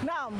Naam,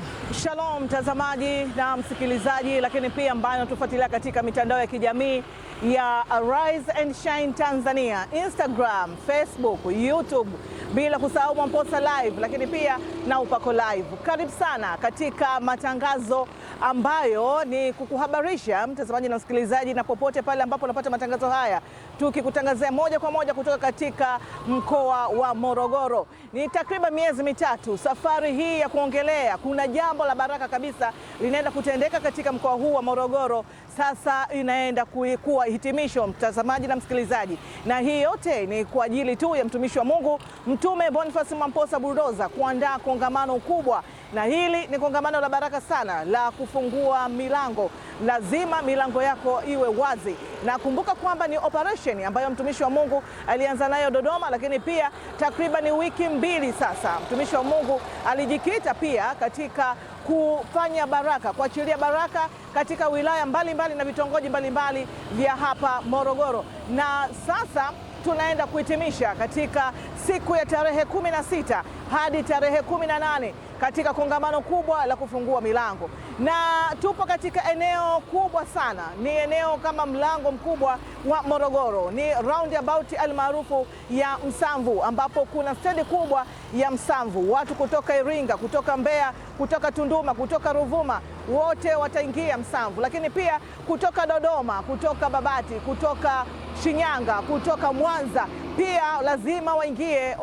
shalom mtazamaji na msikilizaji, lakini pia ambaye unatufuatilia katika mitandao ya kijamii ya Arise and Shine Tanzania, Instagram, Facebook, YouTube, bila kusahau Mwamposa Live, lakini pia na Upako Live. Karibu sana katika matangazo ambayo ni kukuhabarisha mtazamaji na msikilizaji, na popote pale ambapo unapata matangazo haya, tukikutangazia moja kwa moja kutoka katika mkoa wa Morogoro. Ni takriban miezi mitatu safari hii ya kuongelea kuna jambo la baraka kabisa linaenda kutendeka katika mkoa huu wa Morogoro. Sasa inaenda kuwa hitimisho mtazamaji na msikilizaji, na hii yote ni kwa ajili tu ya mtumishi wa Mungu Mtume Boniface Mwamposa Bulldozer kuandaa kongamano kubwa, na hili ni kongamano la baraka sana la kufungua milango. Lazima milango yako iwe wazi, na kumbuka kwamba ni operation ambayo mtumishi wa Mungu alianza nayo Dodoma, lakini pia takriban wiki mbili sasa mtumishi wa Mungu alijikita pia katika kufanya baraka, kuachilia baraka katika wilaya mbalimbali na vitongoji mbalimbali vya hapa Morogoro. Na sasa tunaenda kuhitimisha katika siku ya tarehe 16 hadi tarehe 18 katika kongamano kubwa la kufungua milango, na tupo katika eneo kubwa sana. Ni eneo kama mlango mkubwa wa Morogoro, ni roundabout almaarufu ya Msamvu, ambapo kuna stendi kubwa ya Msamvu. Watu kutoka Iringa, kutoka Mbeya, kutoka Tunduma, kutoka Ruvuma, wote wataingia Msamvu, lakini pia kutoka Dodoma, kutoka Babati, kutoka Shinyanga, kutoka Mwanza pia lazima waingie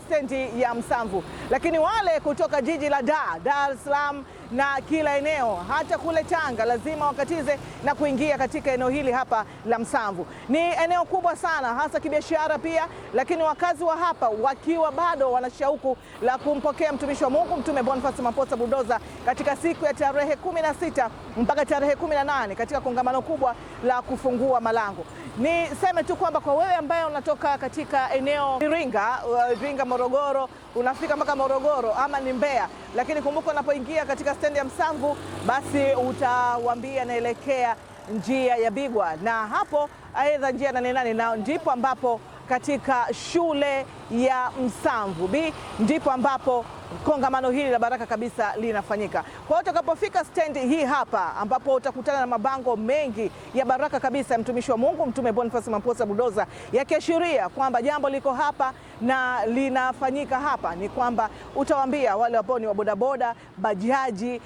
stendi ya Msamvu. Lakini wale kutoka jiji la Dar es Salaam na kila eneo, hata kule Tanga, lazima wakatize na kuingia katika eneo hili hapa la Msamvu. Ni eneo kubwa sana hasa kibiashara pia, lakini wakazi wa hapa wakiwa bado wana shauku la kumpokea mtumishi wa Mungu Mtume Boniface Mwamposa Bulldozer katika siku ya tarehe 16 mpaka tarehe 18 katika kongamano kubwa la kufungua malango. Niseme tu kwamba kwa wewe ambaye unatoka katika eneo Iringa, Morogoro, unafika mpaka Morogoro ama ni Mbeya, lakini kumbuka unapoingia katika stendi ya Msamvu, basi utawaambia naelekea njia ya Bigwa, na hapo aidha njia ya Nane, na ndipo ambapo katika shule ya Msamvu B ndipo ambapo kongamano hili la baraka kabisa linafanyika. Kwa hiyo utakapofika stendi hii hapa, ambapo utakutana na mabango mengi ya baraka kabisa ya mtumishi wa Mungu Mtume Boniface Mwamposa Bulldozer, yakiashiria kwamba jambo liko hapa na linafanyika hapa, ni kwamba utawaambia wale ambao ni wa bodaboda, bajaji,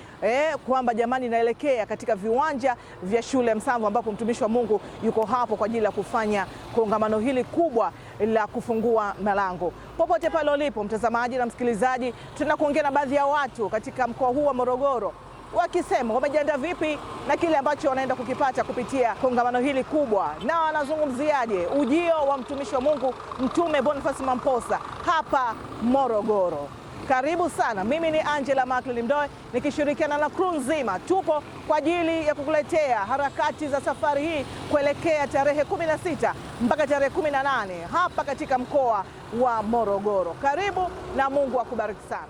kwamba jamani, naelekea katika viwanja vya shule ya Msamvu, ambapo mtumishi wa Mungu yuko hapo kwa ajili ya kufanya kongamano hili kubwa la kufungua malango. Popote pale ulipo mtazamaji na msikilizaji, tunakuongea na baadhi ya watu katika mkoa huu wa Morogoro, wakisema wamejiandaa vipi na kile ambacho wanaenda kukipata kupitia kongamano hili kubwa, na wanazungumziaje ujio wa mtumishi wa Mungu Mtume Boniface Mwamposa hapa Morogoro. Karibu sana. Mimi ni Angela Macklin Mdoe nikishirikiana na crew nzima. Tupo kwa ajili ya kukuletea harakati za safari hii kuelekea tarehe 16 mpaka tarehe 18 hapa katika mkoa wa Morogoro. Karibu na Mungu akubariki sana.